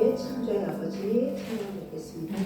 우리의 창조의 아버지 찬양 듣겠습니다.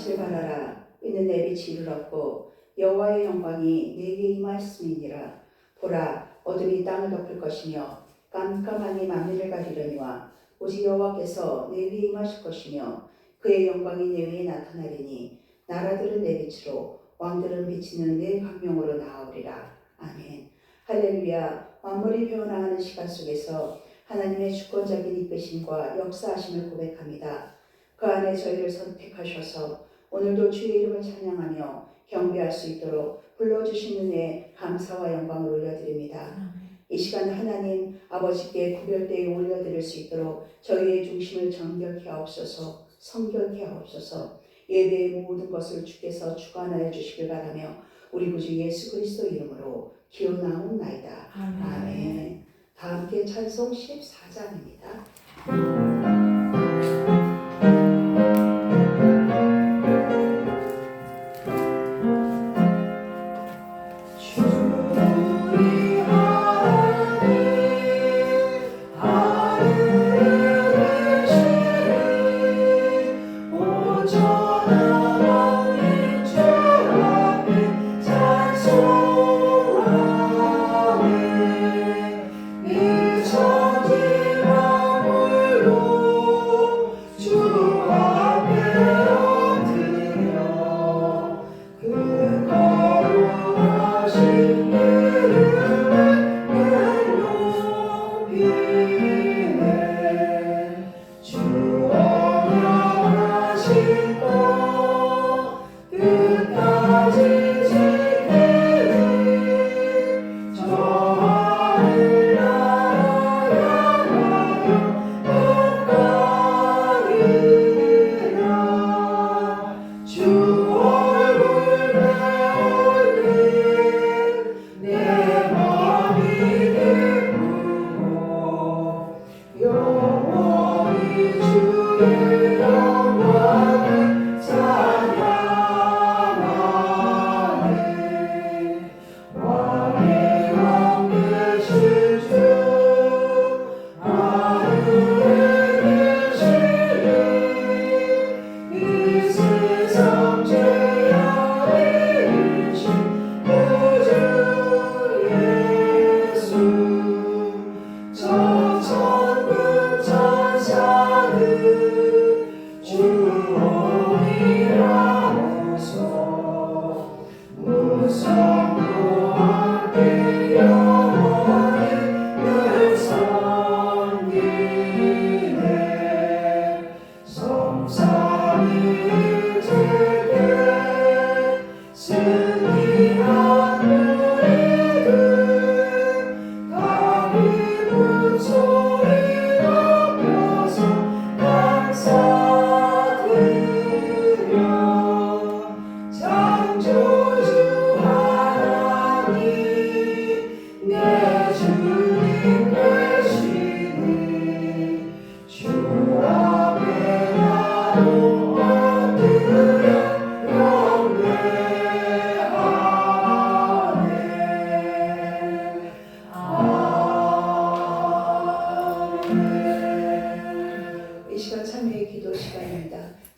빛을 발하라. 이는 내 빛이 이르렀고 여호와의 영광이 내게 임하였음이니라. 보라, 어둠이 땅을 덮을 것이며 깜깜함이 만민을 가리려니와 오직 여호와께서 내 위에 임하실 것이며 그의 영광이 내 위에 나타나리니 나라들은 내 빛으로 왕들은 비치는 내 광명으로 나아오리라. 아멘. 할렐루야. 만물이 변화하는 시간 속에서 하나님의 주권적인 이끄심과 역사하심을 고백합니다. 그 안에 저희를 선택하셔서 오늘도 주의 이름을 찬양하며 경배할 수 있도록 불러주신 은혜에 감사와 영광을 올려드립니다. 이 시간 하나님 아버지께 구별되어 올려드릴 수 있도록 저희의 중심을 정결케 하옵소서, 성결케 하옵소서. 예배의 모든 것을 주께서 주관하여 주시길 바라며 우리 구주 예수 그리스도 이름으로 기원나옵나이다. 아멘. 다 함께 찬송 14장입니다.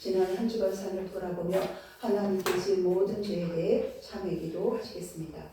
지난 한 주간 삶을 돌아보며 하나님께 지은 모든 죄에 대해 참회 기도 하시겠습니다.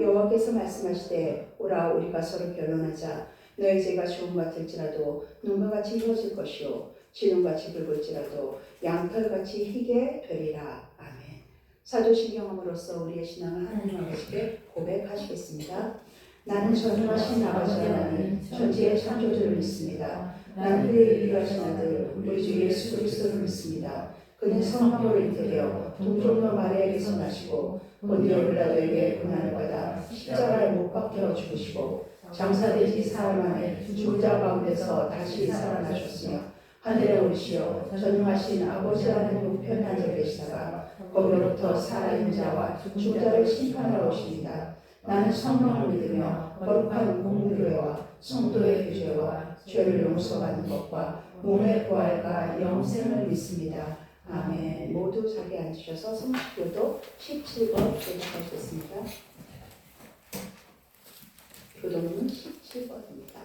여호와께서 말씀하시되 오라 우리가 서로 변론하자. 너희 죄가 주홍 같을지라도 눈과 같이 휘어질 것이요 진홍같이 붉을지라도 양털같이 희게 되리라. 아멘. 사도신경함으로써 우리의 신앙을 하나님 아버지께 고백하시겠습니다. 나는 전능하신 아버지 하나님 천지의 창조주를 믿습니다. 나는 그의 유일하신 아들 우리 주 예수 그리스도를 믿습니다. 그는 성령으로 잉태되어 동정녀 마리아에게서 나시고 본디오 빌라도에게 고난을 받아 십자가에 못 박혀 죽으시고 장사되지 사흘 만에 죽은 자 가운데서 다시 살아나셨으며 하늘에 오르시어 전능하신 아버지 하나님 우편에 앉아 계시다가 거기로부터 살아있는 자와 죽은 자를 심판하러 오십니다. 나는 성령을 믿으며 거룩한 공교회와 성도의 교제와 죄를 용서받는 것과 몸의 부활과 영생을 믿습니다. 아멘. 모두 자리에 앉으셔서 성식교도 17번 대답하시겠습니다. 교도문은 17번입니다.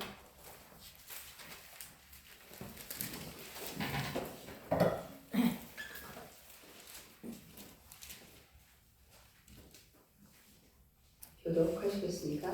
교독하시겠습니다.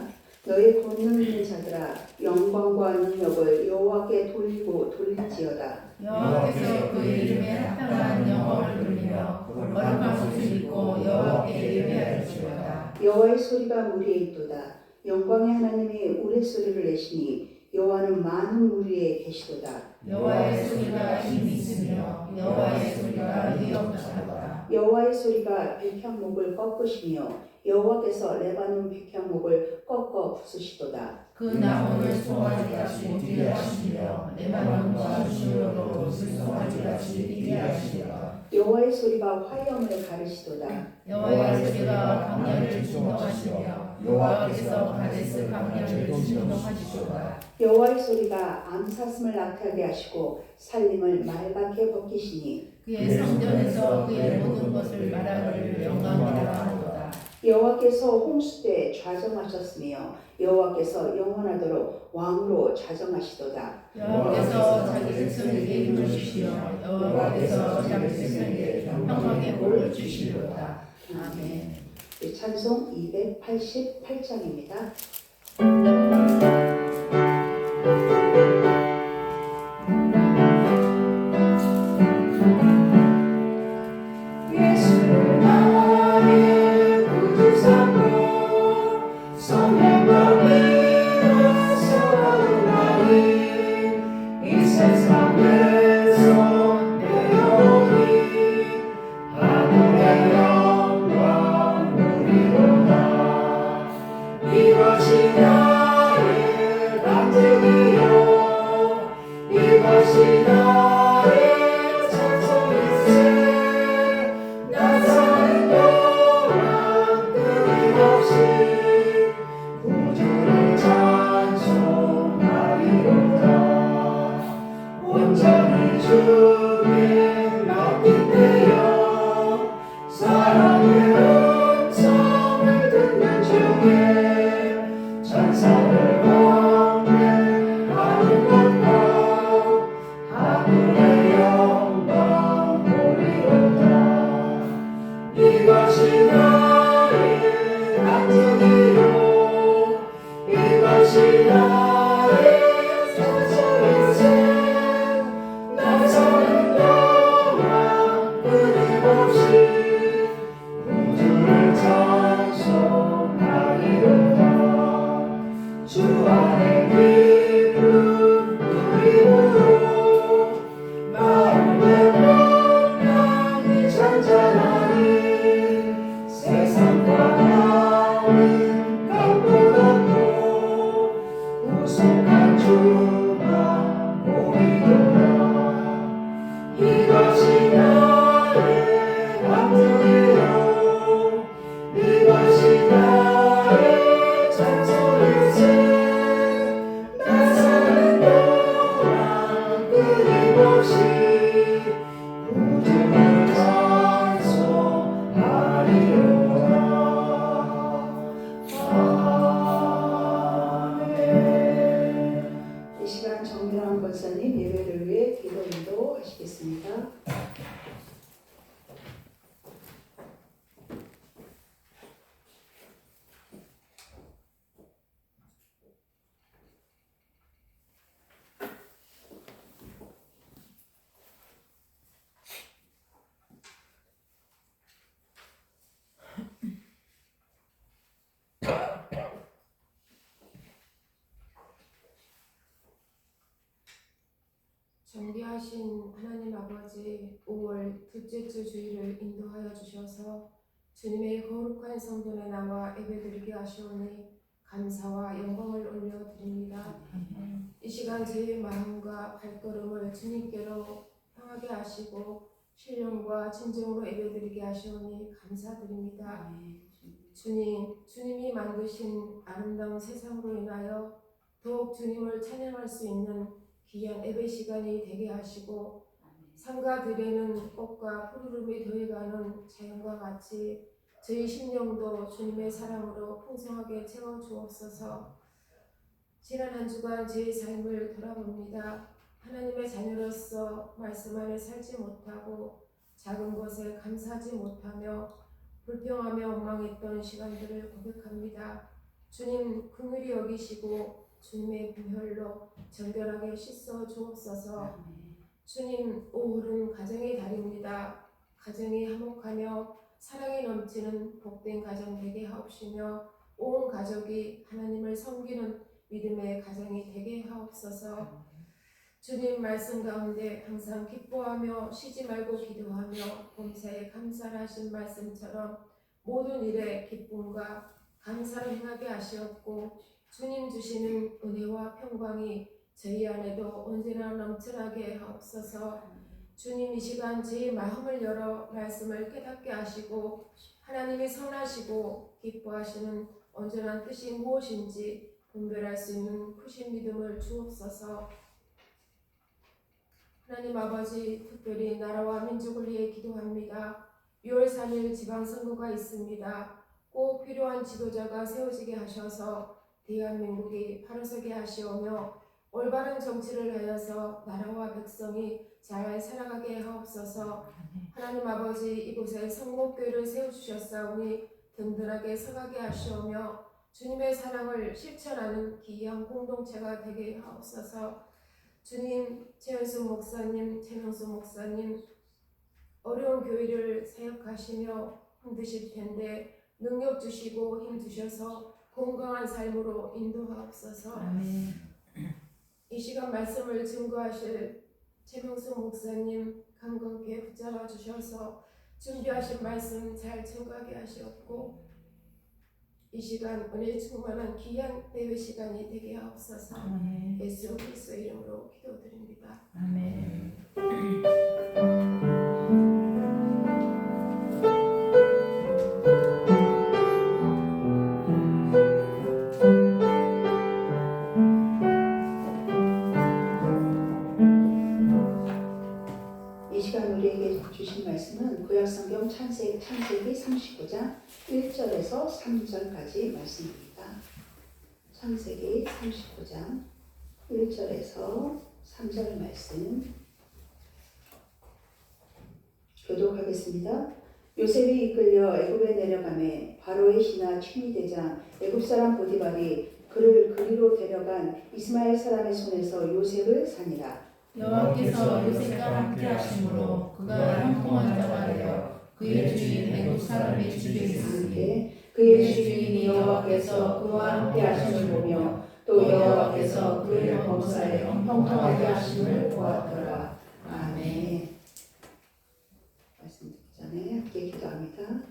너희 권능 있는 자들아 영광과 능력을 여호와께 돌리고 돌릴지어다. 여호와께서 그의 이름에 합당한 영광을 돌리며 거룩한 옷을 입고 여호와께 예배할지어다. 여호와의 소리가 무리에 있도다. 영광의 하나님이 우레소리를 내시니 여호와는 많은 무리에 계시도다. 여호와의 소리가 힘이 있으며 여호와의 소리가 위엄하도다. 여호와의 소리가 백향목을 꺾으시며 여호와께서 레바논 백향목을 꺾어 부수시도다. 그 나무를 송아지 같이 뛰게 하시며 레바논과 시온으로 송아지 같이 뛰게 하시리라. 여호와의 소리가 화염을 가르시도다. 여호와의 소리가 광야를 진동하시며 여호와께서 가데스 광야를 진동하시도다. 여호와의 소리가 암사슴을 낙타게 하시고 살림을 말갛게 벗기시니 그의 성전에서 그의 모든 것을 말하기를 영광이라 하도다. 여호와께서 홍수 때 좌정하셨으며 여호와께서 영원하도록 왕으로 좌정하시도다. 여호와께서 자기 백성에게 힘을 주시며 여호와께서 자기 백성에게 평강의 복을 주시리로다. 아멘. 찬송 288장입니다. 존귀하신 하나님 아버지, 5월 둘째 주 주일을 인도하여 주셔서 주님의 거룩한 성전에 나와 예배드리게 하시오니 감사와 영광을 올려드립니다. 이 시간 제 마음과 발걸음을 주님께로 향하게 하시고 신령과 진정으로 예배드리게 하시오니 감사드립니다. 주님이 만드신 아름다운 세상으로 인하여 더욱 주님을 찬양할 수 있는 귀한 예배 시간이 되게 하시고 산과 들에는 꽃과 푸르름이 더해가는 자연과 같이 저희 심령도 주님의 사랑으로 풍성하게 채워주옵소서. 지난 한 주간 저희 삶을 돌아봅니다. 하나님의 자녀로서 말씀 안에 살지 못하고 작은 것에 감사하지 못하며 불평하며 원망했던 시간들을 고백합니다. 주님 긍휼히 여기시고 주님의 부혈로 정결하게 씻어 주옵소서. 주님, 5월은 가정의 달입니다. 가정이 화목하며 사랑이 넘치는 복된 가정 되게 하옵시며 온 가족이 하나님을 섬기는 믿음의 가정이 되게 하옵소서. 주님 말씀 가운데 항상 기뻐하며 쉬지 말고 기도하며 범사에 감사를 하신 말씀처럼 모든 일에 기쁨과 감사를 행하게 하시옵고 주님 주시는 은혜와 평강이 저희 안에도 언제나 넘쳐나게 하옵소서. 주님 이 시간 제 마음을 열어 말씀을 깨닫게 하시고 하나님이 선하시고 기뻐하시는 온전한 뜻이 무엇인지 분별할 수 있는 크신 믿음을 주옵소서. 하나님 아버지, 특별히 나라와 민족을 위해 기도합니다. 6월 3일 지방선거가 있습니다. 꼭 필요한 지도자가 세워지게 하셔서 대한민국이 바로 서게 하시오며 올바른 정치를 하여서 나라와 백성이 잘 살아가게 하옵소서. 하나님 아버지, 이곳에 성목교회를 세워주셨사오니 든든하게 서가게 하시오며 주님의 사랑을 실천하는 귀한 공동체가 되게 하옵소서. 주님, 최현수 목사님, 최명수 목사님 어려운 교회를 사역하시며 힘드실 텐데 능력 주시고 힘 주셔서 건강한 삶으로 인도하옵소서. 이 시간 말씀을 증거하실 최명수 목사님 강건케 붙잡아 주셔서 준비하신 말씀 잘 증거하게 하시옵고 이 시간 은혜 충만한 귀한 예배 시간이 되게 하옵소서. 예수 그리스도의 이름으로 기도드립니다. 아멘. 이 시간 우리에게 주신 말씀은 구약성경 창세기 39장 1절에서 3절까지 말씀입니다. 창세기 39장 1절에서 3절 말씀 교독하겠습니다. 요셉이 이끌려 애굽에 내려가매 바로의 신하 취미대장 애굽 사람 보디발이 그를 그리로 데려간 이스마엘 사람의 손에서 요셉을 산이라. 여호와께서 요셉과 함께 하심으로 그가 형통한 자가 되어 그의 주인 애굽 사람의 집에 있으니 그의 주인 여호와께서 그와 함께 하심을 보며 또 여호와께서 그의 범사에 형통하게 하심을 보았더라. 아멘. 말씀 듣기 전에 함께 기도합니다.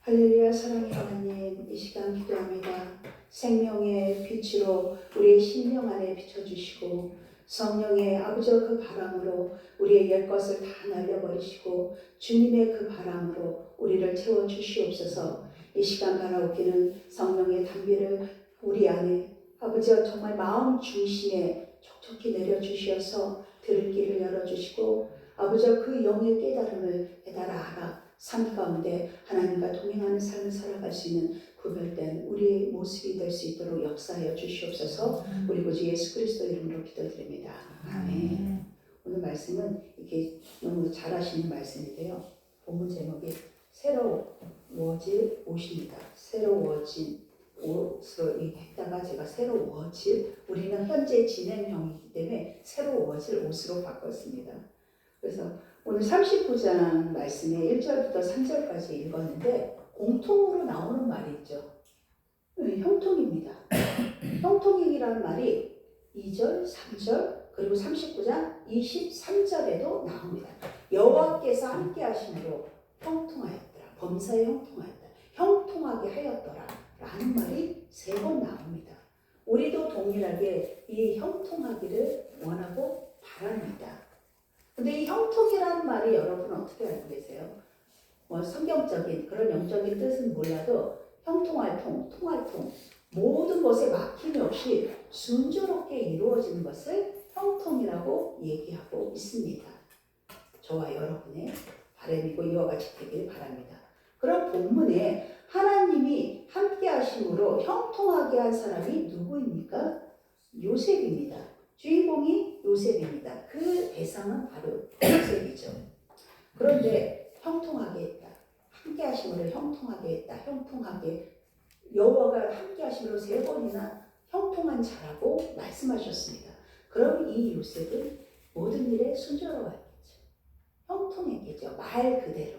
할렐루야. 사랑의 하나님, 이 시간 기도합니다. 생명의 빛으로 우리의 심령 안에 비춰주시고 성령의 아버지의 그 바람으로 우리의 옛것을 다 날려버리시고 주님의 그 바람으로 우리를 채워주시옵소서. 이 시간 바라옵기는 성령의 담비를 우리 안에 아버지여 정말 마음 중심에 촉촉히 내려주셔서 들을 길을 열어주시고 아버지여 그 영의 깨달음을 깨달아 알아 삶 가운데 하나님과 동행하는 삶을 살아갈 수 있는 구별된 우리의 모습이 될 수 있도록 역사하여 주시옵소서. 우리 구주 예수 그리스도 이름으로 기도드립니다. 아멘. 오늘 말씀은 이렇게 너무 잘하시는 말씀인데요. 본문 제목이 새로워질 옷입니다. 새로워진 옷으로 했다가 제가 새로워질, 우리는 현재 진행형이기 때문에 새로워질 옷으로 바꿨습니다. 그래서 오늘 39장 말씀에 1절부터 3절까지 읽었는데 공통으로 나오는 말이 있죠. 형통입니다. 형통이라는 말이 2절, 3절 그리고 39장 23절에도 나옵니다. 여호와께서 함께 하심으로 형통하였더라. 범사에 형통하였다. 형통하게 하였더라. 라는 말이 3번 나옵니다. 우리도 동일하게 이 형통하기를 원하고 바랍니다. 근데 이 형통이라는 말이 여러분 어떻게 알고 계세요? 뭐 성경적인 그런 영적인 뜻은 몰라도 형통할 통, 통할 통, 모든 것에 막힘이 없이 순조롭게 이루어지는 것을 형통이라고 얘기하고 있습니다. 저와 여러분의 바람이고 이와 같이 되길 바랍니다. 그런 본문에 하나님이 함께 하심으로 형통하게 한 사람이 누구입니까? 요셉입니다. 주인공이 요셉입니다. 그 대상은 바로 요셉이죠. 그런데 형통하게 했다. 함께 하심으로 형통하게 했다. 형통하게 여호와가 함께 하심으로 3번이나 형통한 자라고 말씀하셨습니다. 그럼 이 요셉은 모든 일에 순조로웠겠죠. 형통했겠죠. 말 그대로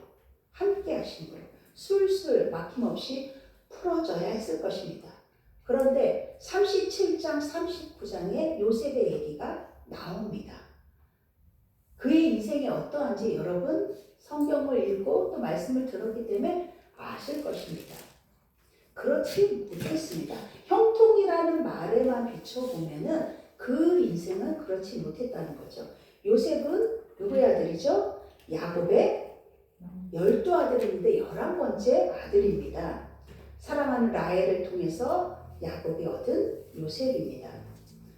함께 하심으로 술술 막힘없이 풀어져야 했을 것입니다. 그런데 37장 39장에 요셉의 얘기가 나옵니다. 그의 인생이 어떠한지 여러분 성경을 읽고 또 말씀을 들었기 때문에 아실 것입니다. 그렇지 못했습니다. 형통이라는 말에만 비춰보면은 그 인생은 그렇지 못했다는 거죠. 요셉은 누구의 아들이죠? 야곱의 12아들인데 11번째 아들입니다. 사랑하는 라헬을 통해서 야곱이 얻은 요셉입니다.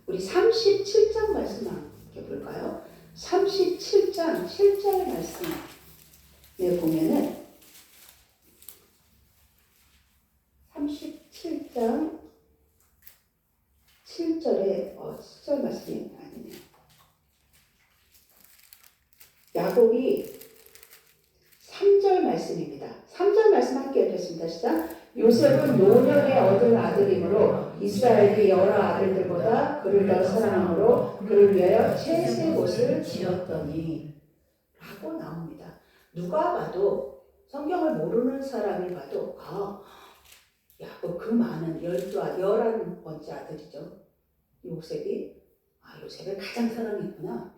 우리 37장 말씀 함께 볼까요? 37장 7절 말씀에 보면은 37장 7절에 7절 말씀이 아니네요. 야곱이 3절 말씀입니다. 3절 말씀 함께 읽겠습니다. 시작. 요셉은 노년에 얻은 아들이므로 이스라엘의 여러 아들들보다 그를 더 사랑함으로 그를 위하여 채색 옷을 지었더니 라고 나옵니다. 누가 봐도 성경을 모르는 사람이 봐도 야곱 그 많은 11번째 아들이죠. 요셉이 요셉을 가장 사랑했구나.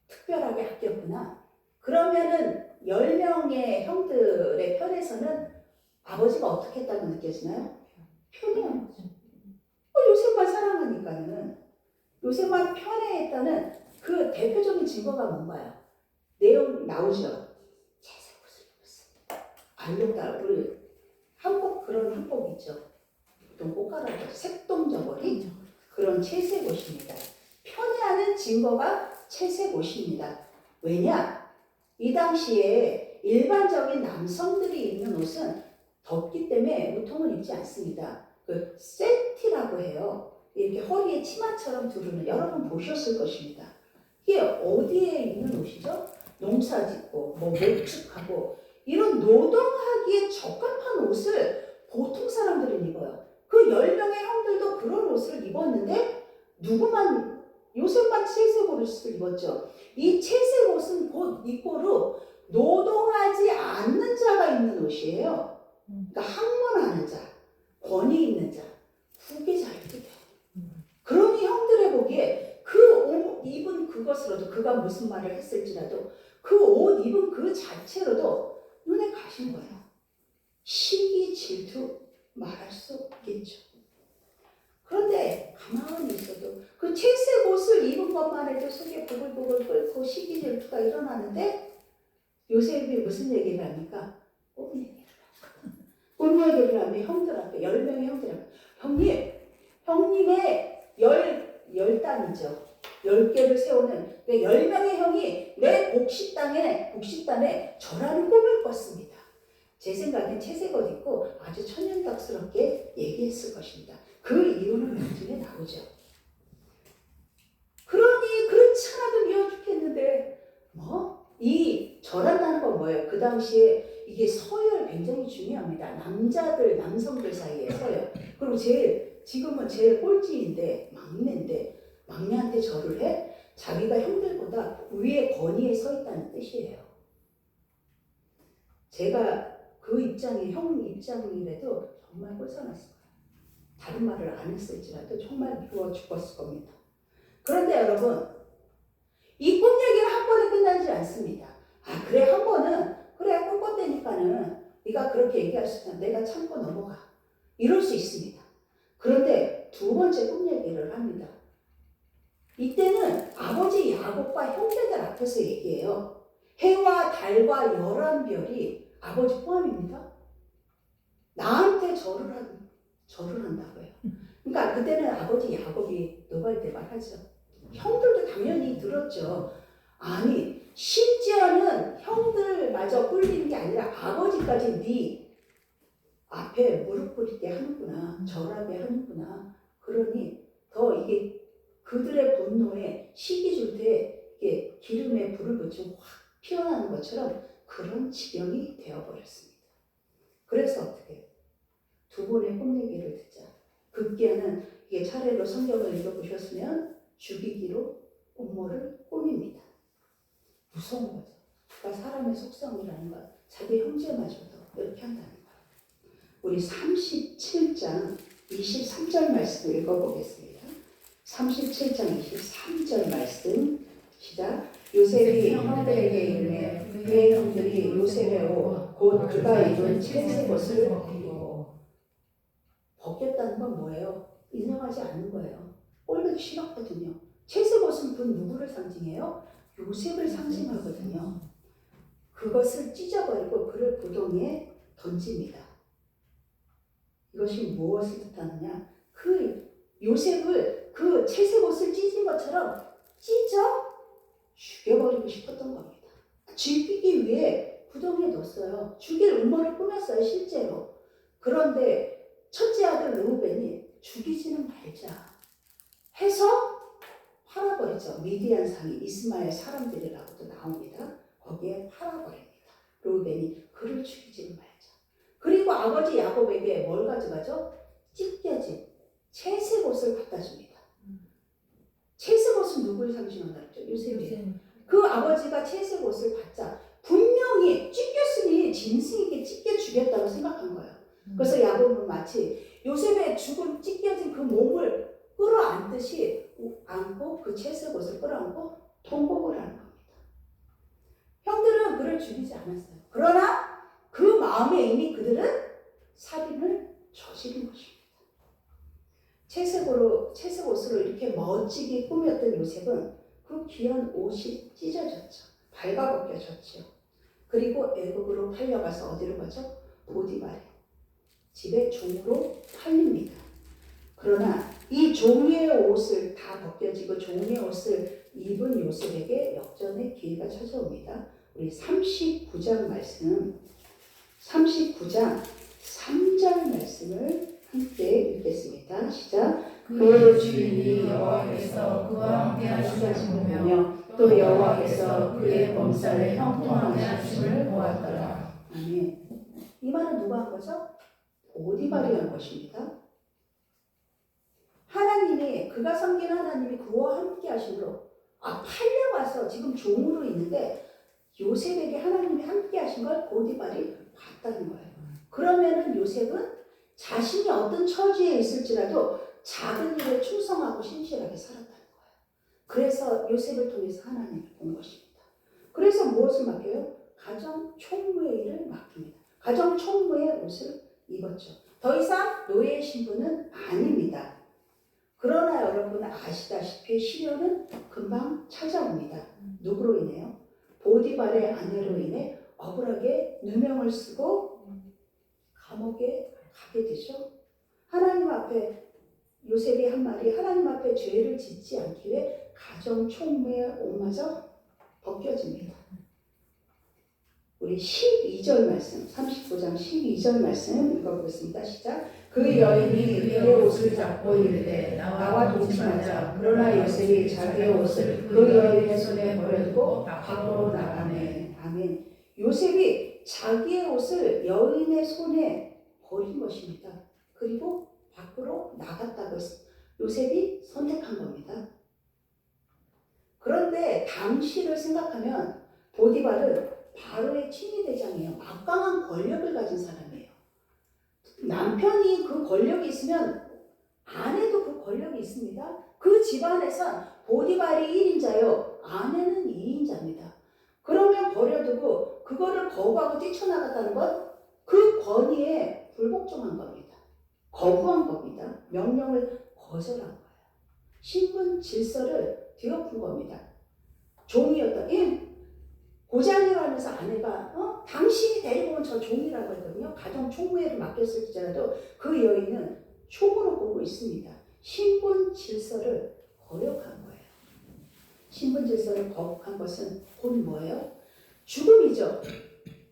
특별하게 아꼈구나. 그러면은 10명의 형들의 편에서는 아버지가 어떻게 했다고 느껴지나요? 편해요. 요셉만 사랑하니까는 요셉만 편애했다는 그 대표적인 증거가 뭔가요? 내용 나오죠. 채색 옷을 입었습니다. 알록달록 우리 한복 그런 한복 있죠. 보통 꽃가루로 색동저고리 그런 채색 옷입니다. 편애하는 증거가 채색 옷입니다. 왜냐? 이 당시에 일반적인 남성들이 입는 옷은 덥기 때문에 우통을 입지 않습니다. 그 셀티라고 해요. 이렇게 허리에 치마처럼 두르는 여러분 보셨을 것입니다. 이게 어디에 입는 옷이죠? 농사 짓고 몰축하고 이런 노동하기에 적합한 옷을 보통 사람들은 입어요. 그 10명의 형들도 그런 옷을 입었는데 요셉만 채색 옷을 입었죠. 이 채색 옷은 곧 이꼬로 노동하지 않는 자가 입는 옷이에요. 그러니까 학문하는 자, 권위 있는 자, 후계자이기도 해요. 그러니 형들의 보기에 그 옷 입은 그것으로도 그가 무슨 말을 했을지라도 그 옷 입은 그 자체로도 눈에 가신 거예요. 시기 질투 말할 수 없겠죠. 그런데 가만히 있어도 그 채색 옷을 입은 것만 해도 속에 보글보글 끓고 시기 질투가 일어나는데 요셉이 무슨 얘기를 합니까? 꿈 얘기를 합니다. 꿈 얘기를 하면 형들 앞에 10명의 형들 앞에 형님의 10단이죠. 10개를 세우는 10명의 형이 내 복식단에 저라는 꿈을 꿨습니다. 제 생각엔 채색 옷 입고 아주 천연덕스럽게 얘기했을 것입니다. 그 이유는 나중에 나오죠. 그러니 그렇지 않아도 미워 죽겠는데 이 절한다는 건 뭐예요? 그 당시에 이게 서열 굉장히 중요합니다. 남성들 사이에 서열. 그리고 지금은 제일 꼴찌인데 막내한테 절을 해? 자기가 형들보다 위에 권위에 서 있다는 뜻이에요. 제가 그 형 입장이라도 정말 꼴사났을 거예요. 다른 말을 안 했을지라도 정말 미워 죽었을 겁니다. 그런데 여러분, 이 꿈 얘기는 한 번에 끝나지 않습니다. 그래 한 번은 그래 꿀꺽대니까는 네가 그렇게 얘기할 수 있다. 내가 참고 넘어가. 이럴 수 있습니다. 그런데 두 번째 꿈 얘기를 합니다. 이때는 아버지 야곱과 형제들 앞에서 얘기해요. 해와 달과 11별이 아버지 포함입니다. 나한테 절을 한다고요. 그러니까 그때는 아버지 야곱이 노발 대발하죠. 형들도 당연히 들었죠. 아니 심지어는 형들마저 꿀리는 게 아니라 아버지까지 네 앞에 무릎 꿇게 하는구나, 절하게 하는구나. 그러니 더 이게 그들의 분노에 시기 줄 때 이게 기름에 불을 붙이고 확 피어나는 것처럼 그런 지경이 되어버렸습니다. 그래서 어떻게 두 번의 혼내기를 듣자. 급기야는 이게 차례로 성경을 읽어보셨으면 죽이기로 음모를 꾸밉니다. 무서운 거죠. 그러니까 사람의 속성이라는 것, 자기 형제마저도 이렇게 한다는 거예요. 우리 37장 23절 말씀 읽어보겠습니다. 37장 23절 말씀 시작. 요셉이 형들에게 이르매 그의 형들이 요셉의 옷 곧 그가 입은 채색 옷을 벗겼다는 건 뭐예요? 인정하지 않는 거예요. 꼴보기 싫었거든요. 채색 옷은 그 누구를 상징해요? 요셉을 상징하거든요. 그것을 찢어버리고 그를 부동에 던집니다. 이것이 무엇을 뜻하느냐? 그 요셉을 그 채색 옷을 찢은 것처럼 찢어 죽여버리고 싶었던 겁니다. 죽이기 위해 부동에 넣었어요. 죽일 음모를 꾸몄어요, 실제로. 그런데 첫째 아들 르우벤이 죽이지는 말자 해서 팔아버리죠. 미디안 상이 이스마엘 사람들이라고도 나옵니다. 거기에 팔아버립니다. 르우벤이 그를 죽이지는 말자. 그리고 아버지 야곱에게 뭘 가져가죠? 찢겨진 채색 옷을 갖다 줍니다. 채색 옷은 누구를 상징한다 그랬죠? 요셉이에요. 그 아버지가 채색 옷을 받자 분명히 찢겼으니 짐승에게 찢겨 주겠다고 생각한 거예요. 그래서 야곱은 마치 요셉의 죽은 찢겨진 그 몸을 끌어안듯이 안고 그 채색 옷을 끌어안고 통곡을 하는 겁니다. 형들은 그를 죽이지 않았어요. 그러나 그 마음에 이미 그들은 살인을 저지른 것입니다. 채색 옷으로 이렇게 멋지게 꾸몄던 요셉은 그 귀한 옷이 찢어졌죠. 발가벗겨졌죠. 그리고 애굽으로 팔려가서 어디로 가죠? 보디발의 집에 종으로 팔립니다. 그러나 이 종의 옷을 다 벗겨지고 종의 옷을 입은 요셉에게 역전의 기회가 찾아옵니다. 우리 39장 말씀, 39장 3절 말씀을 함께 읽겠습니다. 시작. 그의 주인이 여호와께서 그와 함께 하심을 보며 또 여호와께서 그의 범사를 형통하게 하심을 보았더라. 아멘. 이 말은 누가 한 거죠? 보디발이 한 것입니다. 하나님이 그가 섬긴 하나님이 그와 함께 하심으로 팔려가서 지금 종으로 있는데 요셉에게 하나님이 함께 하신 걸 보디발이 봤다는 거예요. 그러면은 요셉은 자신이 어떤 처지에 있을지라도 작은 일에 충성하고 신실하게 살았다는 거예요. 그래서 요셉을 통해서 하나님을 본 것입니다. 그래서 무엇을 맡겨요? 가정 총무의 일을 맡깁니다. 가정 총무의 옷을 입었죠. 더 이상 노예의 신분은 아닙니다. 그러나 여러분 아시다시피 시련은 금방 찾아옵니다. 누구로 인해요? 보디발의 아내로 인해 억울하게 누명을 쓰고 감옥에 가게 되죠. 하나님 앞에 요셉이 한 말이 하나님 앞에 죄를 짓지 않기 위해 가정 총무의 옷마저 벗겨집니다. 우리 12절 말씀, 39장 12절 말씀 읽어보겠습니다. 시작. 그 여인이 그의 옷을 잡고 이르되 나와 동침하자. 그러나 요셉이 자기의 옷을 그 여인의 손에 버려두고 밖으로 나가네. 아멘. 요셉이 자기의 옷을 여인의 손에 버린 것입니다. 그리고 밖으로 나갔다고 했습니다. 요셉이 선택한 겁니다. 그런데 당시를 생각하면 보디발은 바로의 친위대장이에요. 막강한 권력을 가진 사람이에요. 남편이 그 권력이 있으면 아내도 그 권력이 있습니다. 그 집안에선 보디발이 1인자요. 아내는 2인자입니다. 그러면 버려두고 그거를 거부하고 뛰쳐나갔다는 건 그 권위에 불복종한 겁니다. 거부한 겁니다. 명령을 거절한 거예요. 신분 질서를 뒤엎은 겁니다. 종이었던, 고장이라면서 아내가 당신이 데리고 온 저 종이라고 했거든요. 가정 총무회를 맡겼을지라도 그 여인은 총으로 보고 있습니다. 신분 질서를 거역한 거예요. 신분 질서를 거역한 것은 곧 뭐예요? 죽음이죠.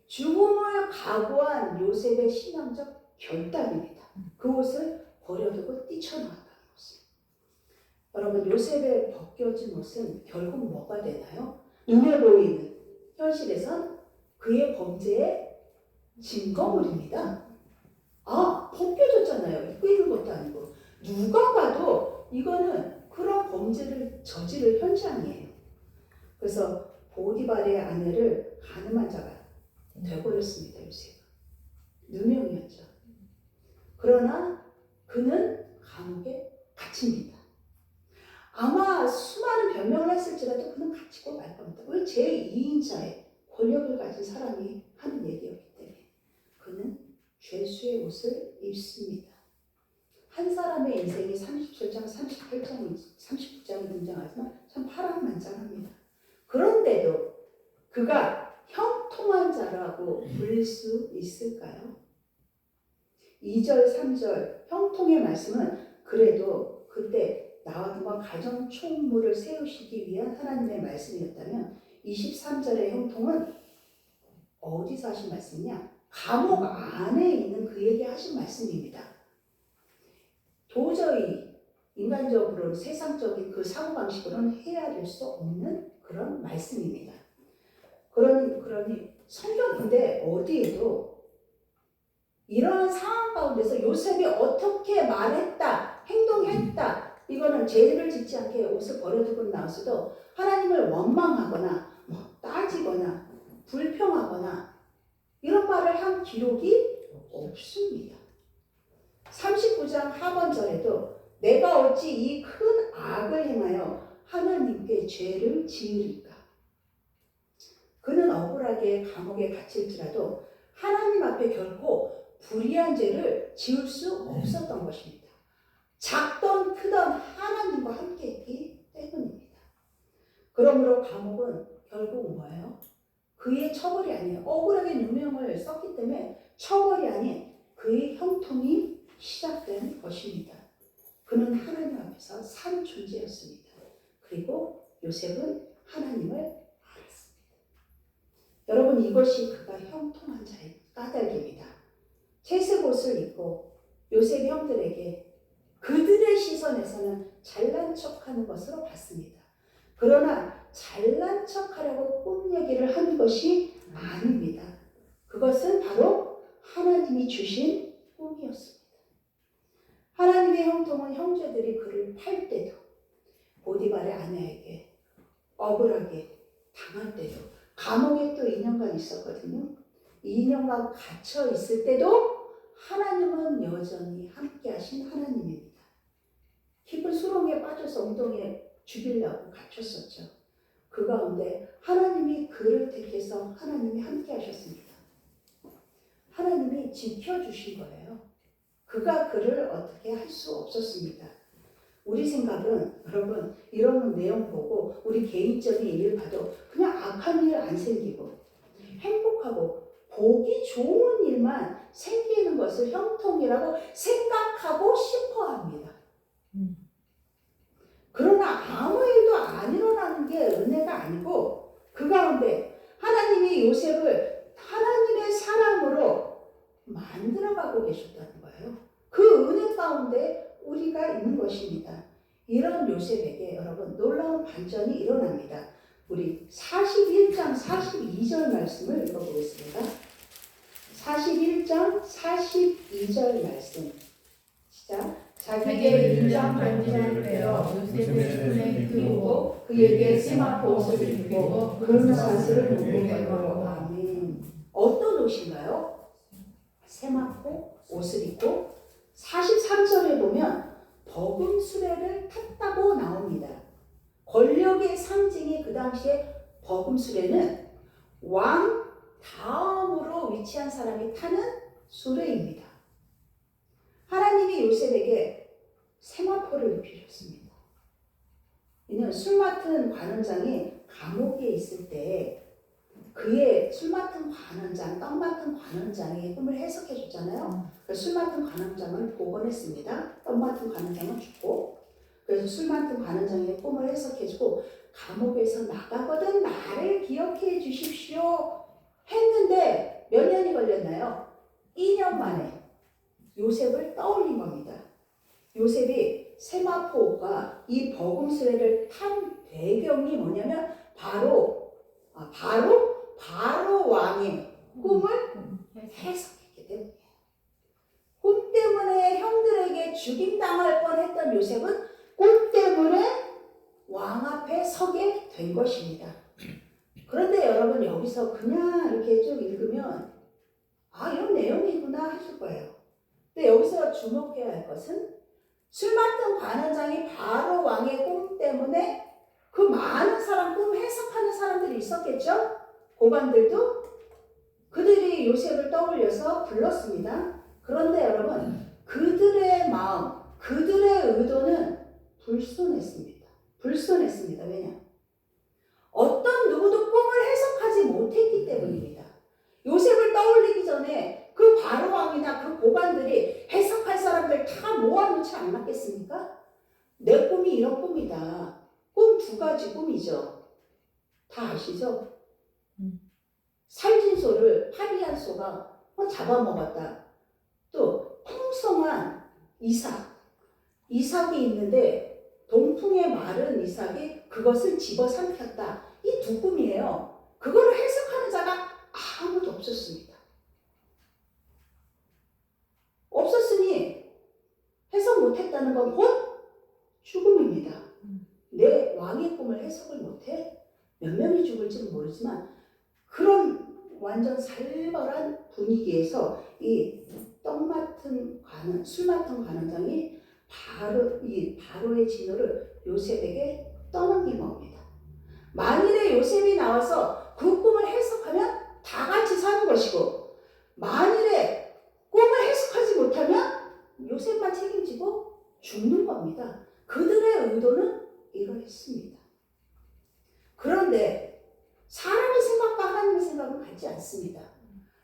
죽음을 각오한 요셉의 신앙적 결단입니다. 그것을 버려두고 뛰쳐나왔다는 것을. 여러분, 요셉의 벗겨진 옷은 결국 뭐가 되나요? 눈에 보이는 현실에선 그의 범죄의 증거물입니다. 벗겨졌잖아요. 입고 있는 것도 아니고. 누가 봐도 이거는 그런 범죄를 저지를 현장이에요. 그래서 보디발의 아내를 가늠한 자가 되어버렸습니다. 요셉은. 누명이었죠. 그러나 그는 감옥에 갇힙니다. 아마 수많은 변명을 했을지라도 그는 갇히고 말 겁니다. 왜 제2인자의 권력을 가진 사람이 하는 얘기였기 때문에. 그는 죄수의 옷을 입습니다. 한 사람의 인생이 37장, 38장, 39장이 등장하지만 참 파란만장합니다. 그런데도 그가 형통한 자라고 불릴 수 있을까요? 2절, 3절 형통의 말씀은 그래도 그때 나와 누가 가정 총무를 세우시기 위한 하나님의 말씀이었다면 23절의 형통은 어디서 하신 말씀이냐? 감옥 안에 있는 그에게 하신 말씀입니다. 도저히 인간적으로는 세상적인 그 사고방식으로는 헤아릴 수 없는 그런 말씀입니다. 그러니 성경 근데 어디에도 이러한 상황 가운데서 요셉이 어떻게 말했다, 행동했다, 이거는 죄를 짓지 않게 옷을 버려두고 나왔어도 하나님을 원망하거나 따지거나 불평하거나 이런 말을 한 기록이 없습니다. 39장 하반절에도 내가 어찌 이 큰 악을 행하여 하나님께 죄를 지으리까. 그는 억울하게 감옥에 갇힐지라도 하나님 앞에 결코 불의한 죄를 지을 수 없었던 것입니다. 작던 크던 하나님과 함께 했기 때문입니다. 그러므로 감옥은 결국 뭐예요? 그의 처벌이 아니에요. 억울하게 누명을 썼기 때문에 처벌이 아닌 그의 형통이 시작된 것입니다. 그는 하나님 앞에서 산 존재였습니다. 그리고 요셉은 하나님을 알았습니다. 여러분, 이것이 그가 형통한 자의 까닭입니다. 채색 옷을 입고 요셉의 형들에게 그들의 시선에서는 잘난 척하는 것으로 봤습니다. 그러나 잘난 척하려고 꿈 얘기를 하는 것이 아닙니다. 그것은 바로 하나님이 주신 꿈이었습니다. 하나님의 형통은 형제들이 그를 팔 때도, 보디발의 아내에게 억울하게 당할 때도, 감옥에 또 2년간 있었거든요. 2년간 갇혀 있을 때도 하나님은 여전히 함께 하신 하나님입니다. 깊은 수렁에 빠져서 엉덩이에 죽이려고 갇혔었죠. 그 가운데 하나님이 그를 택해서 하나님이 함께 하셨습니다. 하나님이 지켜주신 거예요. 그가 그를 어떻게 할 수 없었습니다. 우리 생각은 여러분 이런 내용 보고 우리 개인적인 일을 봐도 그냥 악한 일 안 생기고 행복하고 보기 좋은 일만 생기는 것을 형통이라고 생각하고 싶어 합니다. 그러나 아무 일도 안 일어나는 게 은혜가 아니고 그 가운데 하나님이 요셉을 하나님의 사람으로 만들어가고 계셨다는 거예요. 그 은혜 가운데 우리가 있는 것입니다. 이런 요셉에게 여러분 놀라운 반전이 일어납니다. 우리 41장 42절 말씀을 읽어보겠습니다. 41장 42절 말씀. 시작. 자기의 인장 반지를 빼어 요셉의 손에 끼우고 그에게 세마포 옷을 입히고 그런 사슬을 놓게 하고. 아멘. 어떤 옷인가요? 세마포 옷을 입고 43절에 보면 버금 수레를 탔다고 나옵니다. 권력의 상징이 그 당시에 버금 수레는 왕 다음으로 위치한 사람이 타는 수레입니다. 하나님이 요셉에게 세마포를 입히셨습니다. 이는 보면 술 맡은 관원장이 감옥에 있을 때 그의 술 맡은 관원장, 떡 맡은 관원장의 꿈을 해석해 줬잖아요. 그래서 술 맡은 관원장을 복원했습니다. 떡 맡은 관원장은 죽고, 그래서 술 맡은 관원장의 꿈을 해석해 주고 감옥에서 나가거든 나를 기억해 주십시오 했는데 몇 년이 걸렸나요? 2년 만에 요셉을 떠올린 겁니다. 요셉이 세마포가 이 버금수레를 탄 배경이 뭐냐면 바로 왕의 꿈을 해석했기 때문이에요. 꿈 때문에 형들에게 죽임당할 뻔했던 요셉은 꿈 때문에 왕 앞에 서게 된 것입니다. 그런데 여러분 여기서 그냥 이렇게 쭉 읽으면 이런 내용이구나 하실 거예요. 근데 여기서 주목해야 할 것은 술 맡은 관원장이 바로 왕의 꿈 때문에 그 많은 사람 꿈 해석하는 사람들이 있었겠죠? 고관들도 그들이 요셉을 떠올려서 불렀습니다. 그런데 여러분 그들의 마음, 그들의 의도는 불순했습니다. 왜냐? 어떤 누구도 꿈을 해석하지 못했기 때문입니다. 요셉을 떠올리기 전에 그 바로왕이나 그 고관들이 해석할 사람들 다 모아놓지 않았겠습니까? 내 꿈이 이런 꿈이다. 꿈 2가지 꿈이죠. 다 아시죠? 살찐 소를 파리한 소가 잡아먹었다. 또 풍성한 이삭이 있는데 동풍에 마른 이삭이 그것을 집어삼켰다. 이 2 꿈이에요. 그거를 해석하는 자가 아무도 없었습니다. 없었으니 해석 못했다는 건 곧 죽음입니다. 내 왕의 꿈을 해석을 못해? 몇 명이 죽을지는 모르지만 그런 완전 살벌한 분위기에서 이 술 맡은 관원장이 바로의 진호를 요셉에게 떠넘긴 겁니다. 만일에 요셉이 나와서 그 꿈을 해석하면 다 같이 사는 것이고, 만일에 꿈을 해석하지 못하면 요셉만 책임지고 죽는 겁니다. 그들의 의도는 이러했습니다. 그런데 사람의 생각과 하나님의 생각은 같지 않습니다.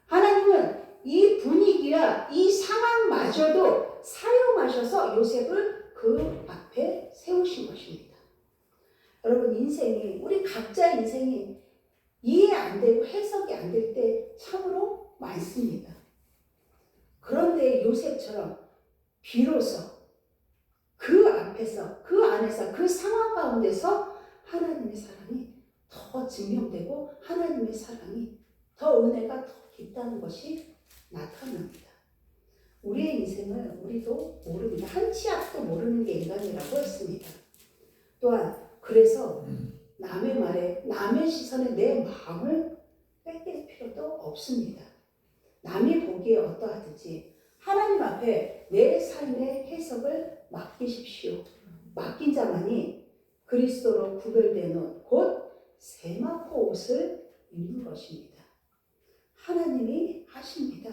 하나님은 이 분위기와 이 상황마저도 사용하셔서 요셉을 그 앞에 세우신 것입니다. 여러분 우리 각자의 인생이 이해 안 되고 해석이 안 될 때 참으로 많습니다. 그런데 요셉처럼 비로소 그 앞에서, 그 안에서, 그 상황 가운데서 하나님의 사랑이 더 증명되고 하나님의 사랑이 더 은혜가 더 깊다는 것이 나타납니다. 우리의 인생을 우리도 모릅니다. 한 치 앞도 모르는 게 인간이라고 했습니다. 또한 그래서 남의 말에, 남의 시선에 내 마음을 뺏길 필요도 없습니다. 남이 보기에 어떠하든지 하나님 앞에 내 삶의 해석을 맡기십시오. 맡긴 자만이 그리스도로 구별된 옷, 곧 세마포 옷을 입는 것입니다. 하나님이 하십니다.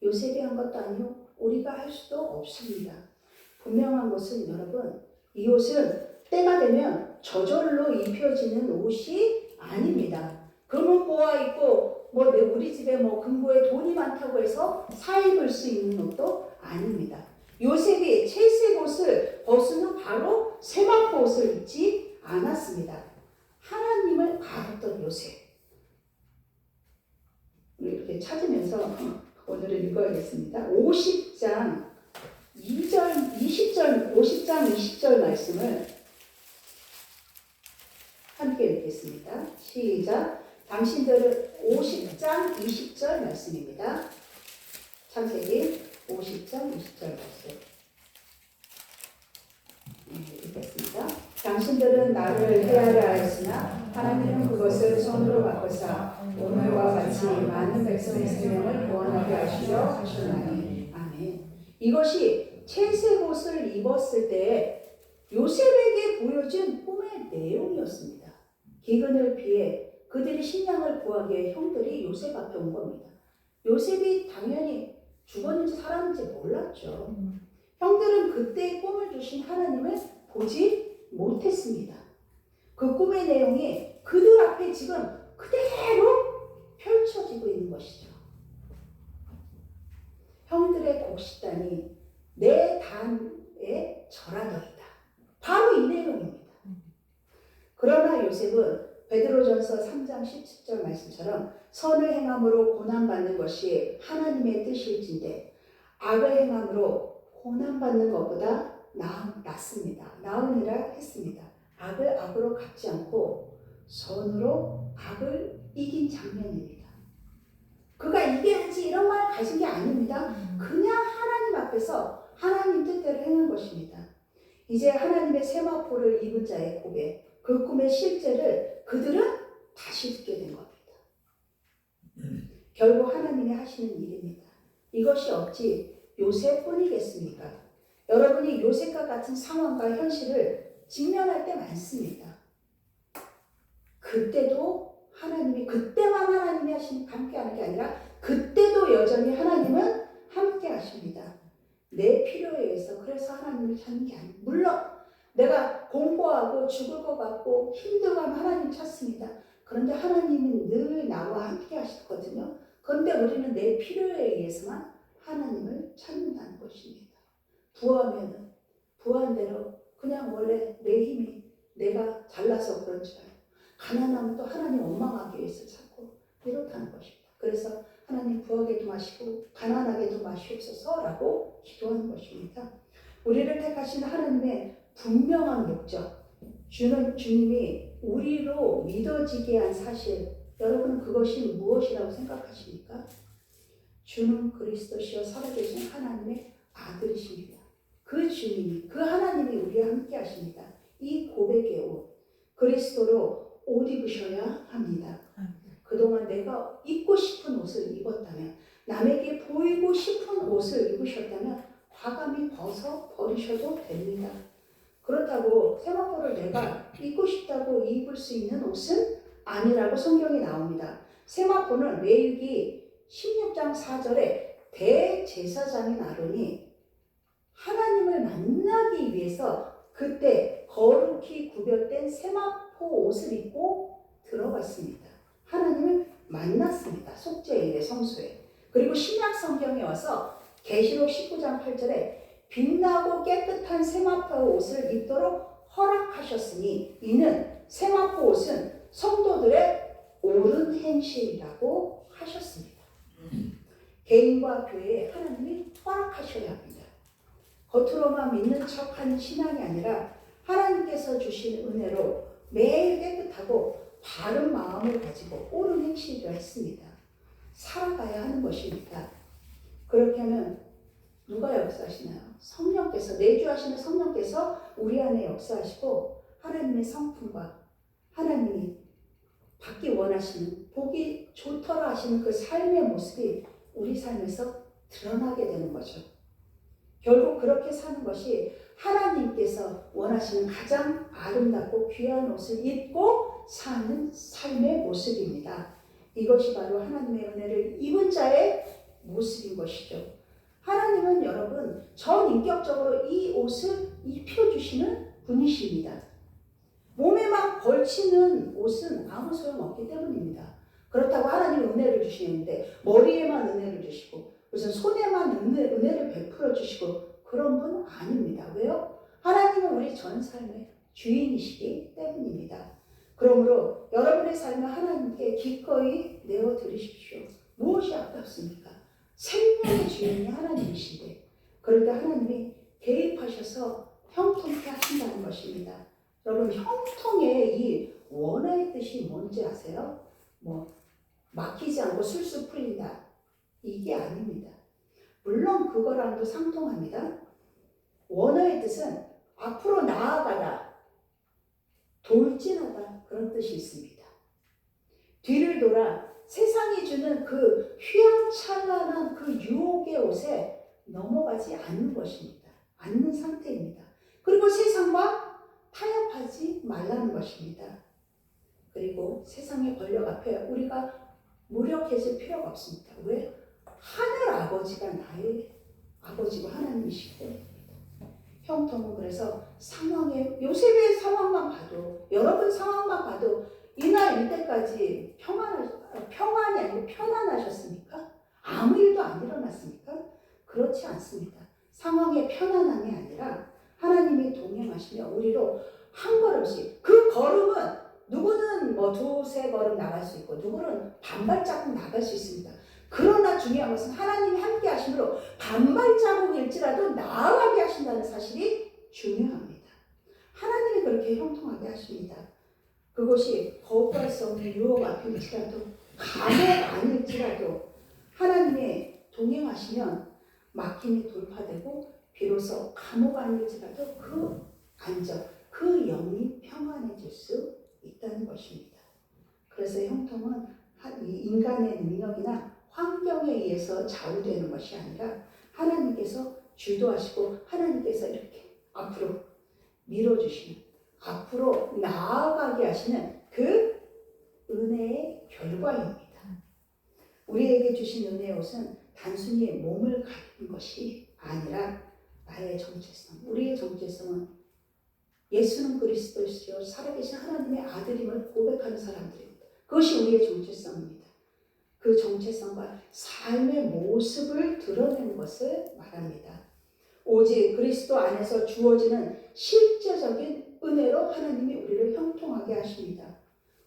요셉이 한 것도 아니요, 우리가 할 수도 없습니다. 분명한 것은 여러분, 이 옷은 때가 되면 저절로 입혀지는 옷이 아닙니다. 금은 보아 있고 우리 집에 금고에 돈이 많다고 해서 사 입을 수 있는 옷도 아닙니다. 요셉이 채색 옷을 벗으면 바로 세마포 옷을 입지 않았습니다. 하나님을 알았던 요셉. 이렇게 찾으면서 오늘은 읽어야겠습니다. 50장 20절 말씀을 함께 읽겠습니다. 시작. 당신들은 50장 20절 말씀입니다. 창세기 50장 20절 말씀. 읽겠습니다. 당신들은 나를 해하려 하였으나 하나님은 그것을 손으로 바꾸사 오늘과 같이 많은 백성의 생명을 구원하게 하시려 하셨나니. 아멘. 이것이 채색 옷을 입었을 때 요셉에게 보여준 꿈의 내용이었습니다. 기근을 피해 그들이 식량을 구하기 위해 형들이 요셉 앞에 온 겁니다. 요셉이 당연히 죽었는지 살았는지 몰랐죠. 형들은 그때 꿈을 주신 하나님을 보지 못했습니다. 그 꿈의 내용이 그들 앞에 지금 그대로 펼쳐지고 있는 것이죠. 형들의 곡식단이 내 단에 절하더이다. 바로 이 내용입니다. 그러나 요셉은 베드로전서 3장 17절 말씀처럼 선을 행함으로 고난받는 것이 하나님의 뜻일진데 악을 행함으로 고난받는 것보다 낫습니다. 나으니라 했습니다. 악을 악으로 갚지 않고 선으로 악을 이긴 장면입니다. 그가 이겨야지 이런 말 가진 게 아닙니다. 그냥 하나님 앞에서 하나님 뜻대로 행한 것입니다. 이제 하나님의 세마포를 입은 자의 고백, 그 꿈의 실제를 그들은 다시 듣게 된 겁니다. 결국 하나님이 하시는 일입니다. 이것이 어찌 요셉뿐이겠습니까? 여러분이 요셉과 같은 상황과 현실을 직면할 때 많습니다. 그때만 하나님이 함께 하는 게 아니라 그때도 여전히 하나님은 함께 하십니다. 내 필요에 의해서 그래서 하나님을 찾는 게 아니에요. 물론 내가 공부하고 죽을 것 같고 힘들어하면 하나님 찾습니다. 그런데 하나님은 늘 나와 함께 하시거든요. 그런데 우리는 내 필요에 의해서만 하나님을 찾는다는 것입니다. 부하면은 부한 대로 그냥 원래 내 힘이 내가 잘나서 그런 줄 알고 가난하면 또 하나님 원망하기 위해서 찾고 이렇다는 것입니다. 그래서 하나님 부하게도 마시고 가난하게도 마시옵소서라고 기도하는 것입니다. 우리를 택하신 하나님의 분명한 목적, 주님이 우리로 믿어지게 한 사실, 여러분은 그것이 무엇이라고 생각하십니까? 주는 그리스도시요 살아계신 하나님의 아들이십니다. 그 주님이, 그 하나님이 우리와 함께 하십니다. 이 고백의 옷, 그리스도로 옷 입으셔야 합니다. 그동안 내가 입고 싶은 옷을 입었다면, 남에게 보이고 싶은 옷을 입으셨다면 과감히 벗어 버리셔도 됩니다. 그렇다고 세마포를 내가 입고 싶다고 입을 수 있는 옷은 아니라고 성경에 나옵니다. 세마포는 레위기 16장 4절에 대제사장인 아론이 하나님을 만나기 위해서 그때 거룩히 구별된 세마포 옷을 입고 들어갔습니다. 하나님을 만났습니다. 속죄일의 성소에. 그리고 신약 성경에 와서 계시록 19장 8절에 빛나고 깨끗한 세마포 옷을 입도록 허락하셨으니 이는 세마포 옷은 성도들의 옳은 행실이라고 하셨습니다. 개인과 교회에 하나님이 허락하셔야 합니다. 겉으로만 믿는 척하는 신앙이 아니라 하나님께서 주신 은혜로 매일 깨끗하고 바른 마음을 가지고 옳은 행실을 했습니다. 살아가야 하는 것입니다. 그렇게 하면 누가 역사하시나요? 성령께서, 내주하시는 성령께서 우리 안에 역사하시고 하나님의 성품과 하나님이 받기 원하시는, 보기 좋더라 하시는 그 삶의 모습이 우리 삶에서 드러나게 되는 거죠. 결국 그렇게 사는 것이 하나님께서 원하시는 가장 아름답고 귀한 옷을 입고 사는 삶의 모습입니다. 이것이 바로 하나님의 은혜를 입은 자의 모습인 것이죠. 하나님은 여러분 전인격적으로 이 옷을 입혀주시는 분이십니다. 몸에만 걸치는 옷은 아무 소용없기 때문입니다. 그렇다고 하나님은 은혜를 주시는데 머리에만 은혜를 주시고 무슨 손에만 은혜를 베풀어 주시고 그런 분은 아닙니다. 왜요? 하나님은 우리 전 삶의 주인이시기 때문입니다. 그러므로 여러분의 삶을 하나님께 기꺼이 내어드리십시오. 무엇이 아깝습니까? 생명의 주인이 하나님이신데 그럴 때 하나님이 개입하셔서 형통케 하신다는 것입니다. 여러분 형통의 이 원어의 뜻이 뭔지 아세요? 막히지 않고 술술 풀린다. 이게 아닙니다. 물론 그거랑도 상통합니다. 원어의 뜻은 앞으로 나아가다, 돌진하다 그런 뜻이 있습니다. 뒤를 돌아 세상이 주는 그 휘황찬란한 그 유혹의 옷에 넘어가지 않는 것입니다. 않는 상태입니다. 그리고 세상과 타협하지 말라는 것입니다. 그리고 세상의 권력 앞에 우리가 무력해질 필요가 없습니다. 왜? 하늘 아버지가 나의 아버지고 하나님이시기 때문입니다. 형통은 그래서 상황에 요셉의 상황만 봐도 여러분 상황만 봐도 이날 이때까지 평안이 아니고 편안하셨습니까? 아무 일도 안 일어났습니까? 그렇지 않습니다. 상황의 편안함이 아니라 하나님이 동행하시며 우리로 한 걸음씩 그 걸음은 누구는 뭐 두세 걸음 나갈 수 있고 누구는 반발자국 나갈 수 있습니다. 그러나 중요한 것은 하나님이 함께 하심으로 반발자국일지라도 나아가게 하신다는 사실이 중요합니다. 하나님이 그렇게 형통하게 하십니다. 그것이 거부할 수 없는 유혹 앞일지라도 감옥 아닐지라도 하나님의 동행하시면 막힘이 돌파되고 비로소 감옥 아닐지라도 그 안정, 그 영이 평안해질 수 있다는 것입니다. 그래서 형통은 이 인간의 능력이나 환경에 의해서 좌우되는 것이 아니라 하나님께서 주도하시고 하나님께서 이렇게 앞으로 밀어주시는 앞으로 나아가게 하시는 그 은혜의 결과입니다. 우리에게 주신 은혜의 옷은 단순히 몸을 가리는 것이 아니라 나의 정체성, 우리의 정체성은 예수는 그리스도시요 살아계신 하나님의 아들임을 고백하는 사람들입니다. 그것이 우리의 정체성입니다. 그 정체성과 삶의 모습을 드러내는 것을 말합니다. 오직 그리스도 안에서 주어지는 실제적인 은혜로 하나님이 우리를 형통하게 하십니다.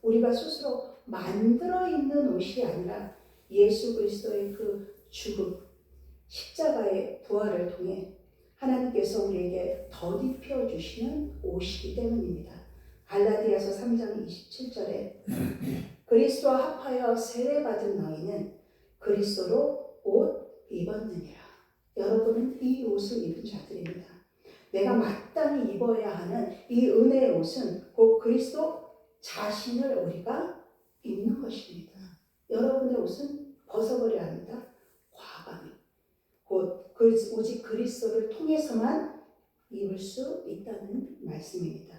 우리가 스스로 만들어 있는 옷이 아니라 예수 그리스도의 그 죽음, 십자가의 부활을 통해 하나님께서 우리에게 덧입혀 주시는 옷이기 때문입니다. 갈라디아서 3장 27절에 그리스도와 합하여 세례받은 너희는 그리스도로 옷 입었느니라. 여러분은 이 옷을 입은 자들입니다. 내가 마땅히 입어야 하는 이 은혜의 옷은 곧 그리스도 자신을 우리가 입는 것입니다. 여러분의 옷은 벗어버려야 합니다. 과감히. 곧 오직 그리스도를 통해서만 입을 수 있다는 말씀입니다.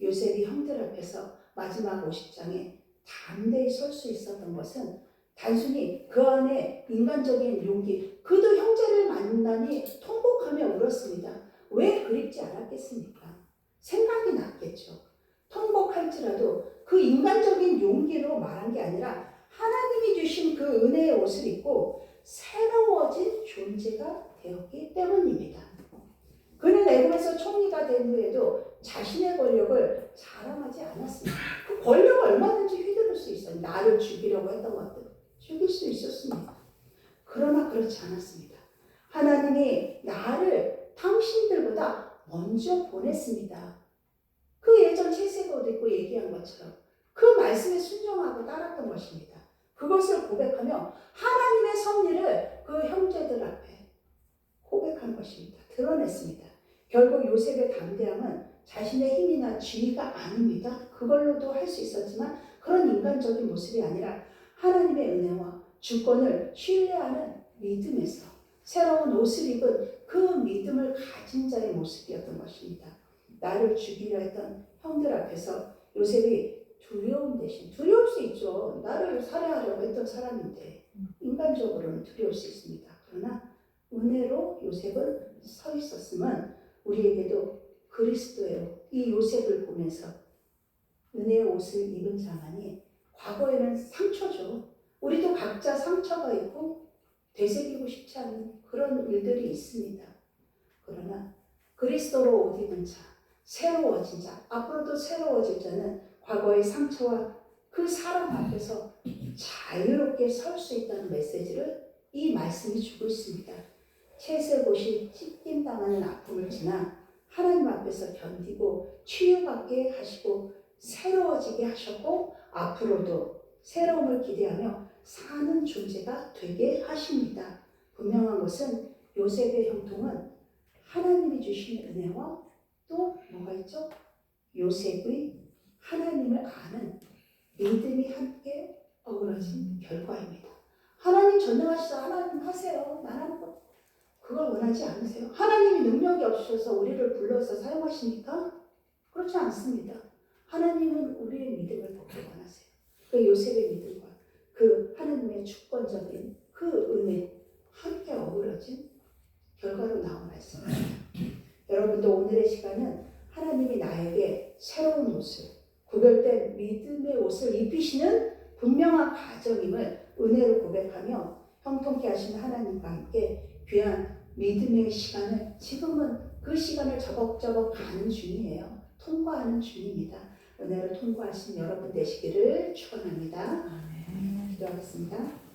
요셉이 형들 앞에서 마지막 50장에 담대히 설 수 있었던 것은 단순히 그 안에 인간적인 용기, 그도 형제를 만나니 통곡하며 울었습니다. 왜 그립지 않았겠습니까? 생각이 났겠죠. 통곡할지라도 그 인간적인 용기로 말한 게 아니라 하나님이 주신 그 은혜의 옷을 입고 새로워진 존재가 되었기 때문입니다. 그는 애굽에서 총리가 된 후에도 자신의 권력을 자랑하지 않았습니다. 그 권력을 얼마든지 휘두를 수 있어요. 나를 죽이려고 했던 것들 죽일 수 있었습니다. 그러나 그렇지 않았습니다. 하나님이 나를 당신들보다 먼저 보냈습니다. 그 예전 채색옷 입고 얘기한 것처럼 그 말씀에 순종하고 따랐던 것입니다. 그것을 고백하며 하나님의 섭리를 그 형제들 앞에 고백한 것입니다. 드러냈습니다. 결국 요셉의 담대함은 자신의 힘이나 지위가 아닙니다. 그걸로도 할 수 있었지만 그런 인간적인 모습이 아니라 하나님의 은혜와 주권을 신뢰하는 믿음에서 새로운 옷을 입은 그 믿음을 가진 자의 모습이었던 것입니다. 나를 죽이려 했던 형들 앞에서 요셉이 두려움 대신, 두려울 수 있죠. 나를 살해하려고 했던 사람인데 인간적으로는 두려울 수 있습니다. 그러나 은혜로 요셉은 서 있었으면 우리에게도 그리스도의 이 요셉을 보면서 은혜의 옷을 입은 자만이 과거에는 상처죠. 우리도 각자 상처가 있고 되새기고 싶지 않은 그런 일들이 있습니다. 그러나 그리스도로 옷 입은 자, 새로워진 자, 앞으로도 새로워질 자는 과거의 상처와 그 사람 앞에서 자유롭게 설 수 있다는 메시지를 이 말씀이 주고 있습니다. 채색옷이 찢김당하는 아픔을 지나 하나님 앞에서 견디고 치유받게 하시고 새로워지게 하셨고 앞으로도 새로움을 기대하며 사는 존재가 되게 하십니다. 분명한 것은 요셉의 형통은 하나님이 주신 은혜와 또 뭐가 있죠? 요셉의 하나님을 아는 믿음이 함께 어우러진 결과입니다. 하나님 전능하시죠. 하나님 하세요. 나라는 것. 그걸 원하지 않으세요? 하나님이 능력이 없으셔서 우리를 불러서 사용하십니까? 그렇지 않습니다. 하나님은 우리의 믿음을 보기 원하세요. 그 요셉의 믿음과 그 하나님의 주권적인 그 은혜 함께 어우러진 결과로 나온 말씀입니다. 여러분도 오늘 오늘의 시간은 하나님이 나에게 새로운 옷을, 구별된 믿음의 옷을 입히시는 분명한 과정임을 은혜로 고백하며 형통케 하신 하나님과 함께 귀한 믿음의 시간을, 지금은 그 시간을 저벅저벅 가는 중이에요. 통과하는 중입니다. 은혜로 통과하신 여러분 되시기를 축원합니다. 기도하겠습니다.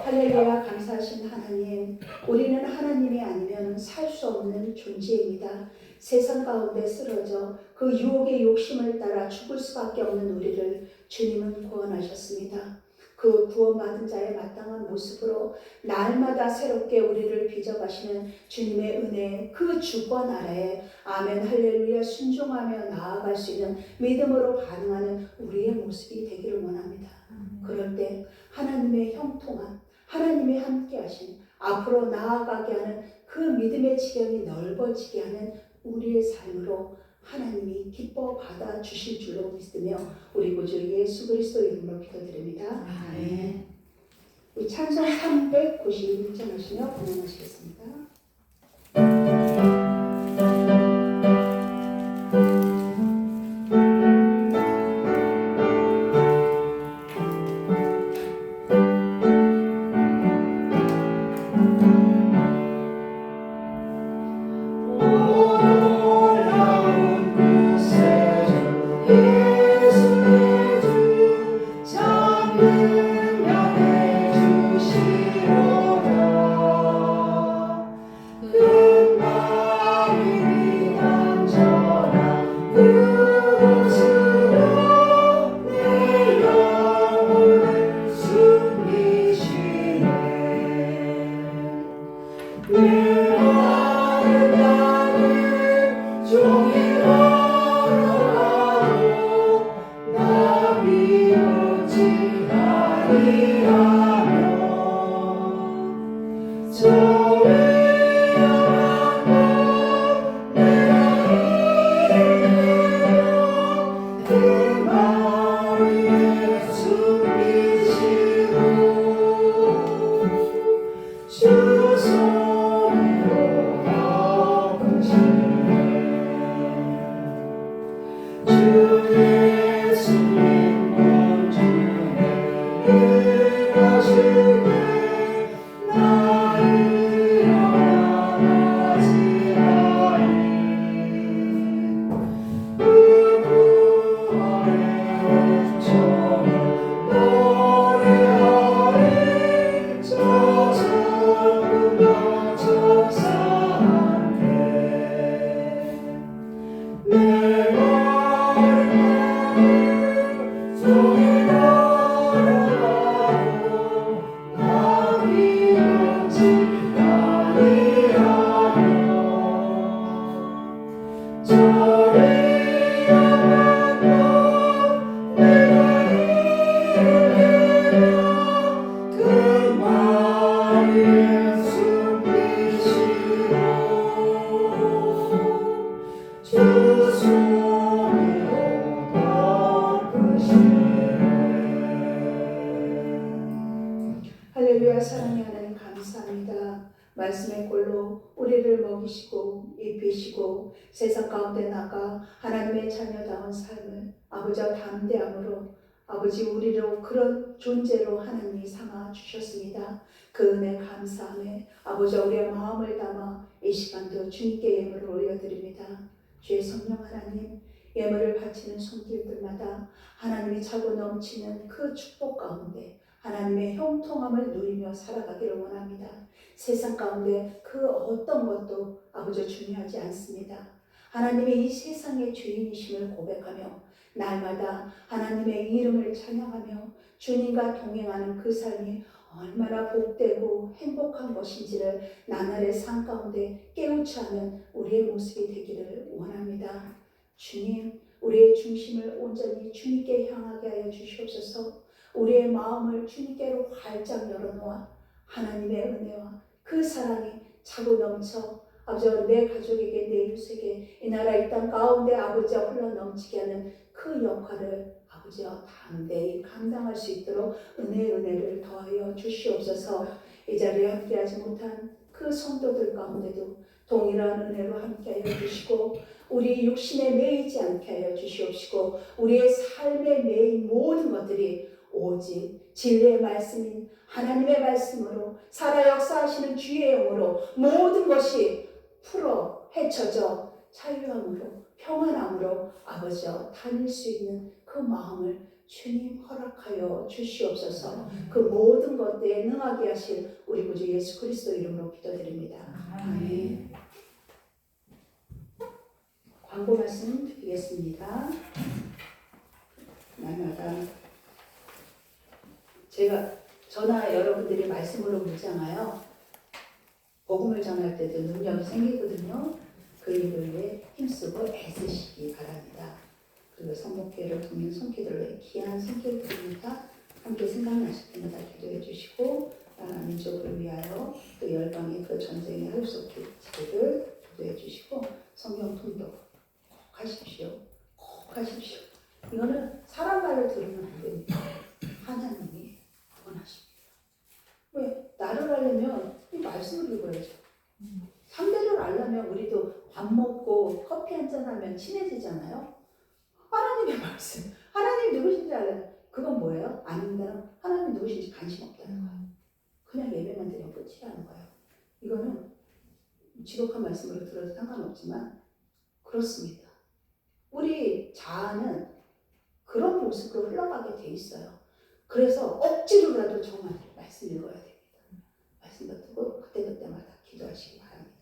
할렐루야. 감사하신 하나님, 우리는 하나님이 아니면 살 수 없는 존재입니다. 세상 가운데 쓰러져 그 유혹의 욕심을 따라 죽을 수밖에 없는 우리를 주님은 구원하셨습니다. 그 구원받은 자의 마땅한 모습으로 날마다 새롭게 우리를 빚어가시는 주님의 은혜, 그 주권 아래에 아멘 할렐루야 순종하며 나아갈 수 있는 믿음으로 반응하는 우리의 모습이 되기를 원합니다. 그럴 때 하나님의 형통함, 하나님이 함께하신 앞으로 나아가게 하는 그 믿음의 지경이 넓어지게 하는 우리의 삶으로 하나님이 기뻐 받아 주실 줄로 믿으며 우리 구주 예수 그리스도 이름으로 기도드립니다. 아멘. 우리 찬송 391장 하시며 공연하시겠습니다. 할렐루야. 사랑의 하나님 감사합니다. 말씀의 꼴로 우리를 먹이시고 입히시고 세상 가운데 나가 하나님의 자녀다운 삶을 아버지와 담대함으로 아버지 우리로 그런 존재로 하나님이 삼아 주셨습니다. 그 은혜 감사함에 아버지 우리의 마음을 담아 이 시간도 주님께 예물을 올려드립니다. 주의 성령 하나님, 예물을 바치는 손길들마다 하나님이 차고 넘치는 그 축복 가운데 하나님의 형통함을 누리며 살아가기를 원합니다. 세상 가운데 그 어떤 것도 아버지 중요하지 않습니다. 하나님의 이 세상의 주인이심을 고백하며 날마다 하나님의 이름을 찬양하며 주님과 동행하는 그 삶이 얼마나 복되고 행복한 것인지를 나날의 삶 가운데 깨우치 하는 우리의 모습이 되기를 원합니다. 주님, 우리의 중심을 온전히 주님께 향하게 하여 주시옵소서. 우리의 마음을 주님께로 활짝 열어놓아 하나님의 은혜와 그 사랑이 차고 넘쳐 아버지 내 가족에게 내 이웃에게 이 나라 이 땅 가운데 아버지와 흘러 넘치게 하는 그 역할을 아버지와 담대히 감당할 수 있도록 은혜를 더하여 주시옵소서. 이 자리에 함께하지 못한 그 성도들 가운데도 동일한 은혜로 함께하여 주시고 우리 육신에 매이지 않게 하여 주시옵시고 우리의 삶에 매인 모든 것들이 오직 진리의 말씀인 하나님의 말씀으로 살아 역사하시는 주의 영으로 모든 것이 풀어 헤쳐져 자유함으로 평안함으로 아버지여 다닐 수 있는 그 마음을 주님 허락하여 주시옵소서. 그 모든 것들에 능하게 하실 우리 구주 예수 그리스도 이름으로 기도드립니다. 아멘. 광고 말씀 드리겠습니다. 날마다 제가 저나 여러분들이 말씀으로 묻잖아요. 복음을 전할 때도 능력이 생기거든요. 그 일을 위해 힘쓰고 애쓰시기 바랍니다. 그리고 성목회를 돕는 손길들로 귀한 손길들입니다. 함께 생각나실 때마다 기도해 주시고 나라 민족을 위하여 또 열방의 그 전쟁의 하루속기들을 기도해 주시고 성경 통독 꼭 하십시오. 꼭 하십시오. 이거는 사람 말을 들으면 안 됩니다. 하나님이 원하십니다. 왜? 나를 알려면 이 말씀을 읽어야죠. 상대를 알려면 우리도 밥 먹고 커피 한잔 하면 친해지잖아요. 하나님의 말씀, 하나님 누구신지 알아요. 그건 뭐예요? 아닌가요? 하나님 누구신지 관심 없다는 거예요. 그냥 예배만 드리면 끝이라는 거예요. 이거는 지독한 말씀으로 들어도 상관없지만 그렇습니다. 우리 자아는 그런 모습으로 흘러가게 돼 있어요. 그래서 억지로라도 정말 말씀 읽어야 됩니다. 말씀 듣고 그때그때마다 기도하시기 바랍니다.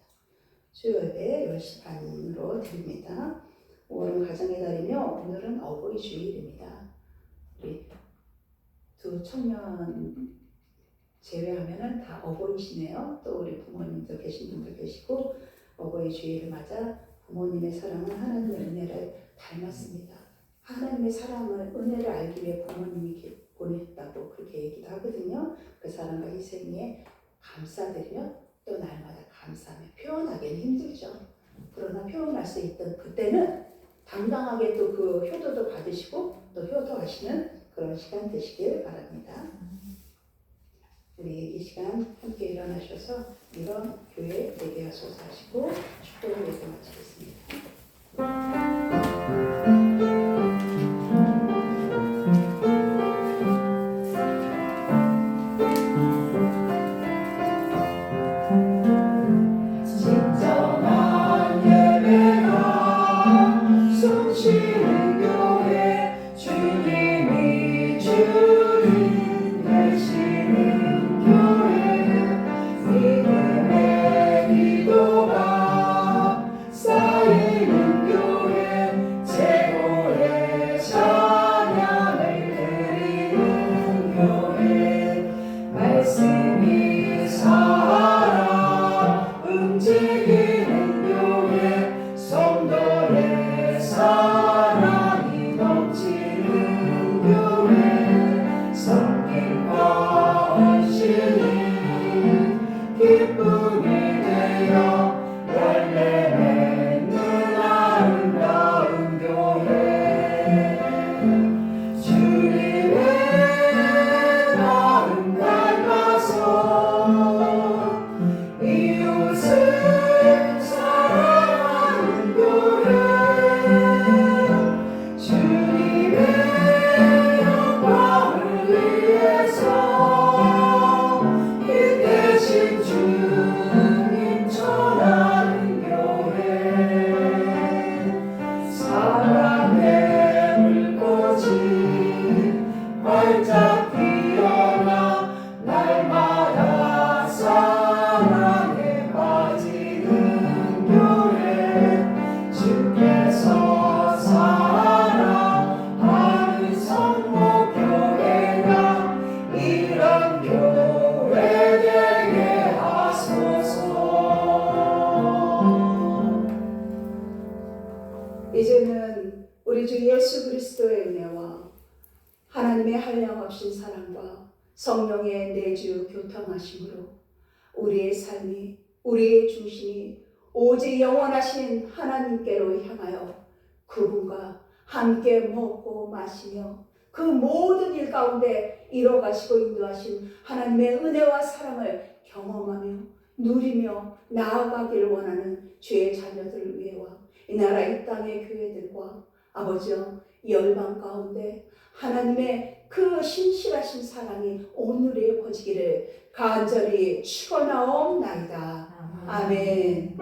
수요 예배 10시 반으로 드립니다. 5월은 가정의 달이며 오늘은 어버이 주일입니다. 우리 두 청년 제외하면은 다 어버이시네요. 또 우리 부모님도 계신 분들 계시고 어버이 주일을 맞아 부모님의 사랑은 하나님의 은혜를 닮았습니다. 하나님의 사랑을 은혜를 알기 위해 부모님이 보냈다고 그렇게 얘기도 하거든요. 그 사랑과 희생에 감사드리며 또 날마다 감사하며 표현하기는 힘들죠. 그러나 표현할 수 있던 그때는 당당하게 또 그 효도도 받으시고 또 효도하시는 그런 시간 되시길 바랍니다. 우리 이 시간 함께 일어나셔서 이런 교회 예배하소서 하시고 축복을 예배 마치겠습니다. 이제는 우리 주 예수 그리스도의 은혜와 하나님의 한량없인 사랑과 성령의 내주 교통하심으로 우리의 삶이 우리의 중심이 오직 영원하신 하나님께로 향하여 그분과 함께 먹고 마시며 그 모든 일 가운데 이뤄가시고 인도하신 하나님의 은혜와 사랑을 경험하며 누리며 나아가기를 원하는 주의 자녀들을 위해와 이 나라 이 땅의 교회들과 아버지여 이 열방 가운데 하나님의 그 신실하신 사랑이 오늘에 퍼지기를 간절히 축원하옵나이다. 아멘.